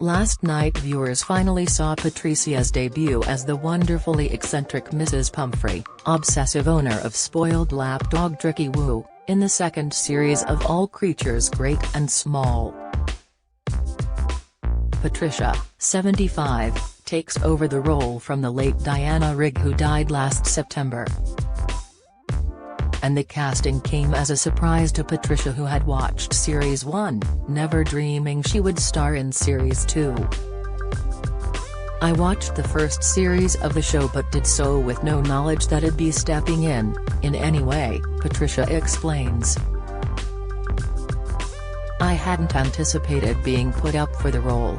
Last night viewers finally saw Patricia's debut as the wonderfully eccentric Mrs. Pumphrey, obsessive owner of spoiled lapdog Tricky Woo, in the second series of All Creatures Great and Small. Patricia, 75, takes over the role from the late Diana Rigg, who died last September. And the casting came as a surprise to Patricia, who had watched Series 1, never dreaming she would star in Series 2. "I watched the first series of the show but did so with no knowledge that I'd be stepping in any way," Patricia explains. "I hadn't anticipated being put up for the role.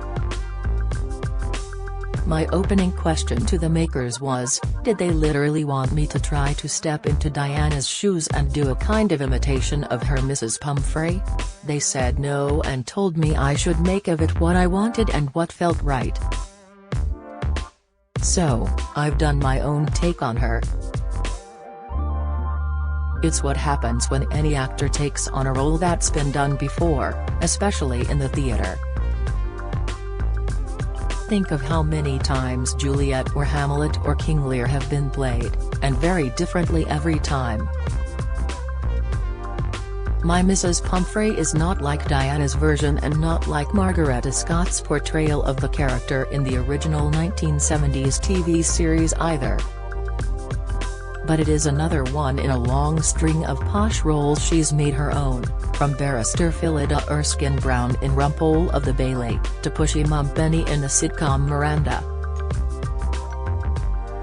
My opening question to the makers was, did they literally want me to try to step into Diana's shoes and do a kind of imitation of her Mrs. Pumphrey? They said no and told me I should make of it what I wanted and what felt right. So, I've done my own take on her. It's what happens when any actor takes on a role that's been done before, especially in the theatre. Think of how many times Juliet or Hamlet or King Lear have been played, and very differently every time. My Mrs. Pumphrey is not like Diana's version and not like Margaretta Scott's portrayal of the character in the original 1970s TV series either. But it is another one in a long string of posh roles she's made her own, from barrister Phillida Erskine Brown in Rumpole of the Bailey, to pushy Mum Benny in the sitcom Miranda.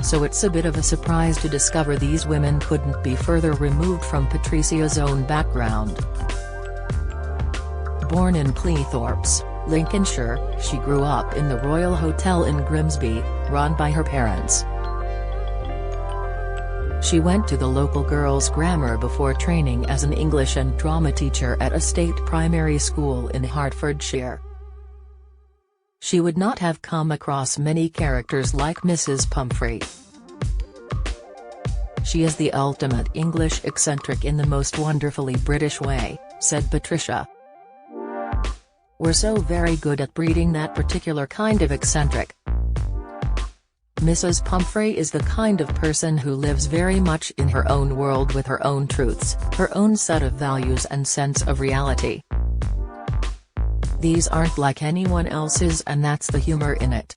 So it's a bit of a surprise to discover these women couldn't be further removed from Patricia's own background. Born in Cleethorpes, Lincolnshire, she grew up in the Royal Hotel in Grimsby, run by her parents. She went to the local girls' grammar before training as an English and drama teacher at a state primary school in Hertfordshire. She would not have come across many characters like Mrs. Pumphrey. She is the ultimate English eccentric in the most wonderfully British way, said Patricia. We're so very good at breeding that particular kind of eccentric. Mrs. Pumphrey is the kind of person who lives very much in her own world with her own truths, her own set of values and sense of reality. These aren't like anyone else's, and that's the humor in it.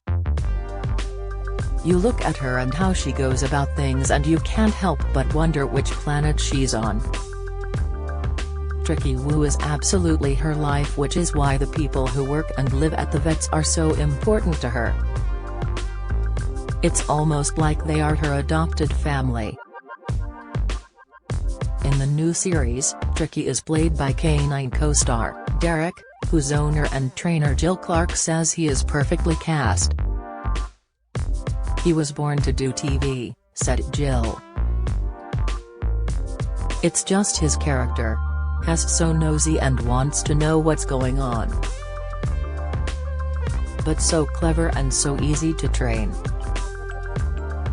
You look at her and how she goes about things and you can't help but wonder which planet she's on. Tricky Woo is absolutely her life, which is why the people who work and live at the vets are so important to her. It's almost like they are her adopted family. In the new series, Tricky is played by K9 co-star, Derek, whose owner and trainer Jill Clark says he is perfectly cast. He was born to do TV, said Jill. It's just his character. Has so nosy and wants to know what's going on. But so clever and so easy to train.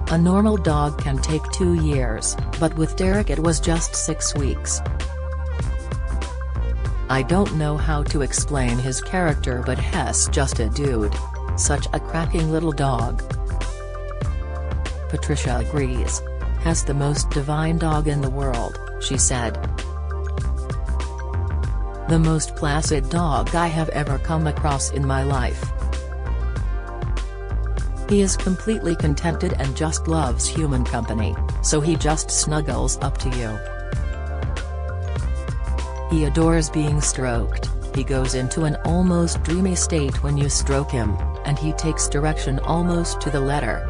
A normal dog can take 2 years, but with Derek it was just 6 weeks. I don't know how to explain his character, but he's just a dude. Such a cracking little dog. Patricia agrees. Has the most divine dog in the world, she said. The most placid dog I have ever come across in my life. He is completely contented and just loves human company, so he just snuggles up to you. He adores being stroked, he goes into an almost dreamy state when you stroke him, and he takes direction almost to the letter.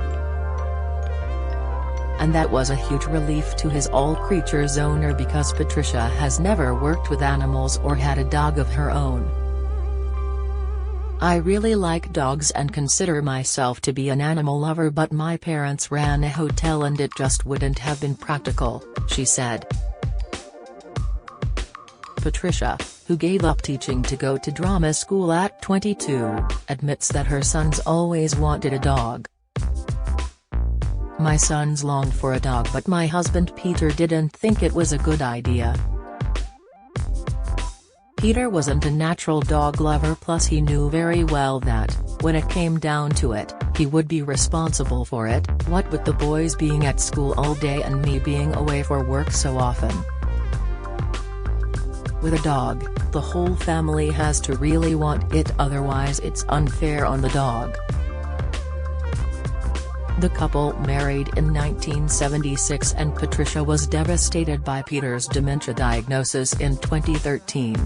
And that was a huge relief to his All Creatures owner, because Patricia has never worked with animals or had a dog of her own. I really like dogs and consider myself to be an animal lover, but my parents ran a hotel and it just wouldn't have been practical, she said. Patricia, who gave up teaching to go to drama school at 22, admits that her sons always wanted a dog. My sons longed for a dog, but my husband Peter didn't think it was a good idea. Peter wasn't a natural dog lover, plus he knew very well that, when it came down to it, he would be responsible for it, what with the boys being at school all day and me being away for work so often. With a dog, the whole family has to really want it, otherwise it's unfair on the dog. The couple married in 1976 and Patricia was devastated by Peter's dementia diagnosis in 2013.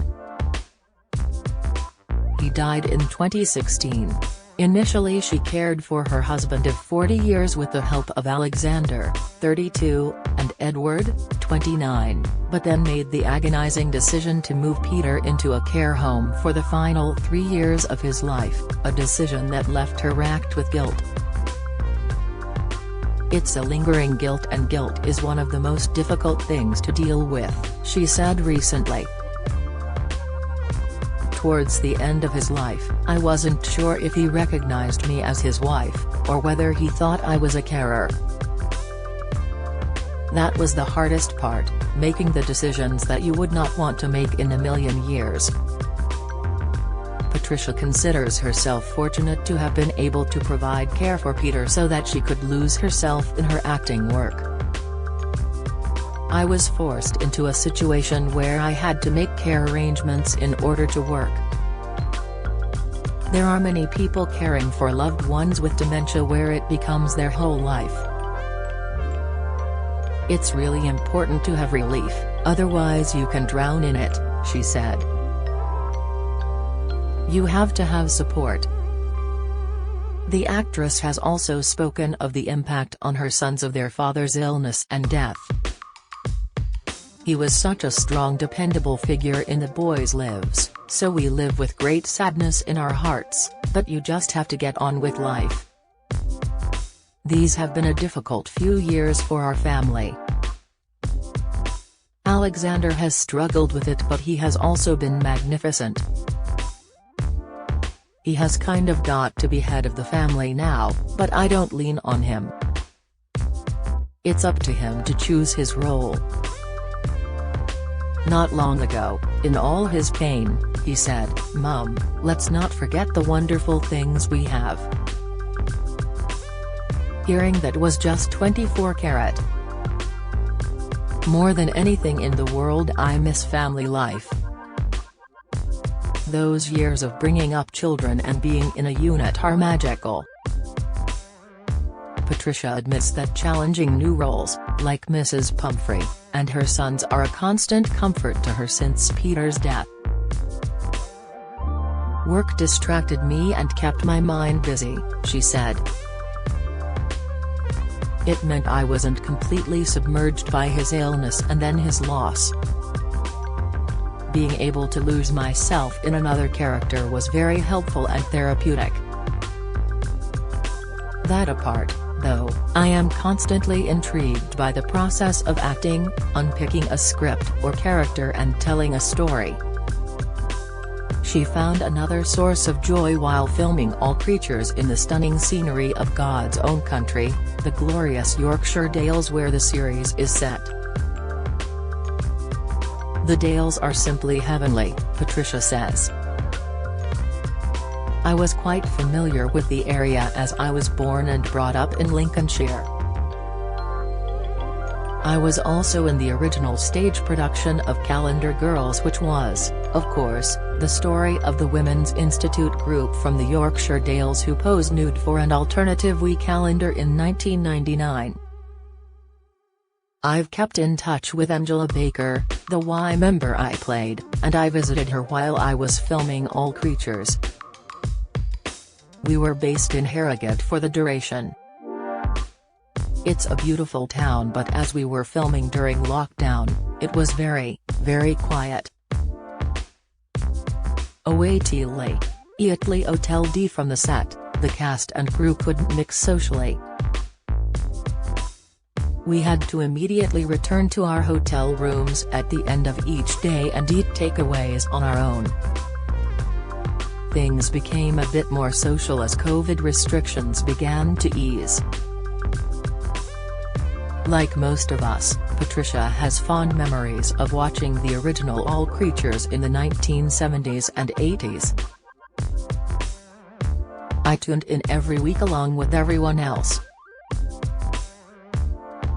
He died in 2016. Initially she cared for her husband of 40 years with the help of Alexander, 32, and Edward, 29, but then made the agonizing decision to move Peter into a care home for the final 3 years of his life, a decision that left her racked with guilt. "It's a lingering guilt, and guilt is one of the most difficult things to deal with," she said recently. "Towards the end of his life, I wasn't sure if he recognized me as his wife, or whether he thought I was a carer. That was the hardest part, making the decisions that you would not want to make in a million years." Patricia considers herself fortunate to have been able to provide care for Peter so that she could lose herself in her acting work. "I was forced into a situation where I had to make care arrangements in order to work. There are many people caring for loved ones with dementia where it becomes their whole life. It's really important to have relief, otherwise you can drown in it," she said. "You have to have support." The actress has also spoken of the impact on her sons of their father's illness and death. "He was such a strong, dependable figure in the boys' lives, so we live with great sadness in our hearts, but you just have to get on with life. These have been a difficult few years for our family. Alexander has struggled with it, but he has also been magnificent. He has kind of got to be head of the family now, but I don't lean on him. It's up to him to choose his role." Not long ago, in all his pain, he said, "Mum, let's not forget the wonderful things we have." Hearing that was just 24 karat. "More than anything in the world I miss family life. Those years of bringing up children and being in a unit are magical." Patricia admits that challenging new roles, like Mrs. Pumphrey, and her sons are a constant comfort to her since Peter's death. "Work distracted me and kept my mind busy," she said. "It meant I wasn't completely submerged by his illness and then his loss. Being able to lose myself in another character was very helpful and therapeutic. That apart, though, I am constantly intrigued by the process of acting, unpicking a script or character and telling a story." She found another source of joy while filming All Creatures in the stunning scenery of God's own country, the glorious Yorkshire Dales where the series is set. "The Dales are simply heavenly," Patricia says. "I was quite familiar with the area as I was born and brought up in Lincolnshire. I was also in the original stage production of Calendar Girls, which was, of course, the story of the Women's Institute group from the Yorkshire Dales who posed nude for an alternative wee calendar in 1999. I've kept in touch with Angela Baker, the Y member I played, and I visited her while I was filming All Creatures. We were based in Harrogate for the duration. It's a beautiful town, but as we were filming during lockdown, it was very, very quiet. Away till late, Italy Hotel D from the set, the cast and crew couldn't mix socially. We had to immediately return to our hotel rooms at the end of each day and eat takeaways on our own. Things became a bit more social as COVID restrictions began to ease. Like most of us, Patricia has fond memories of watching the original All Creatures in the 1970s and 80s. I tuned in every week along with everyone else.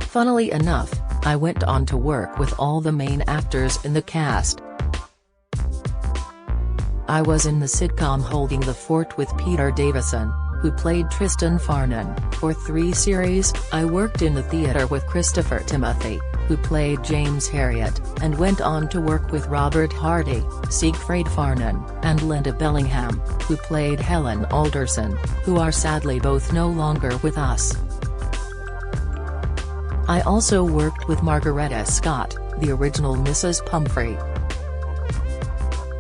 Funnily enough, I went on to work with all the main actors in the cast. I was in the sitcom Holding the Fort with Peter Davison, who played Tristan Farnon, for 3 series. I worked in the theatre with Christopher Timothy, who played James Harriet, and went on to work with Robert Hardy, Siegfried Farnon, and Linda Bellingham, who played Helen Alderson, who are sadly both no longer with us. I also worked with Margaretta Scott, the original Mrs. Pumphrey.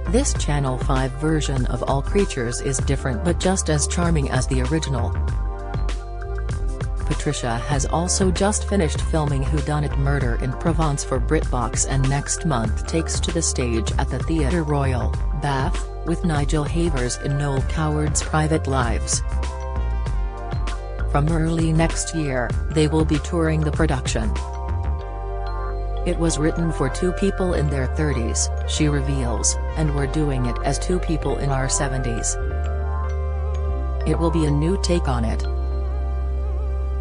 This Channel 5 version of All Creatures is different but just as charming as the original. Patricia has also just finished filming Whodunit Murder in Provence for BritBox, and next month takes to the stage at the Theatre Royal, Bath, with Nigel Havers in Noel Coward's Private Lives. From early next year, they will be touring the production. It was written for 2 people in their 30s, she reveals, and we're doing it as 2 people in our 70s. It will be a new take on it.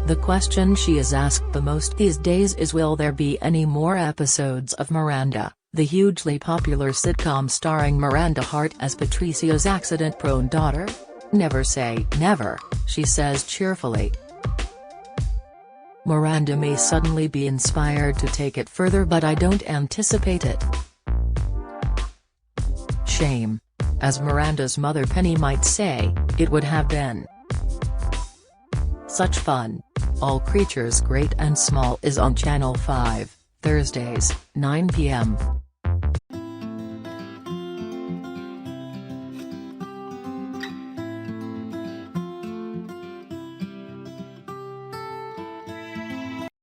The question she is asked the most these days is, will there be any more episodes of Miranda, the hugely popular sitcom starring Miranda Hart as Patricia's accident-prone daughter? Never say never, she says cheerfully. Miranda may suddenly be inspired to take it further, but I don't anticipate it. Shame. As Miranda's mother Penny might say, it would have been such fun. All Creatures Great and Small is on Channel 5, Thursdays, 9 p.m.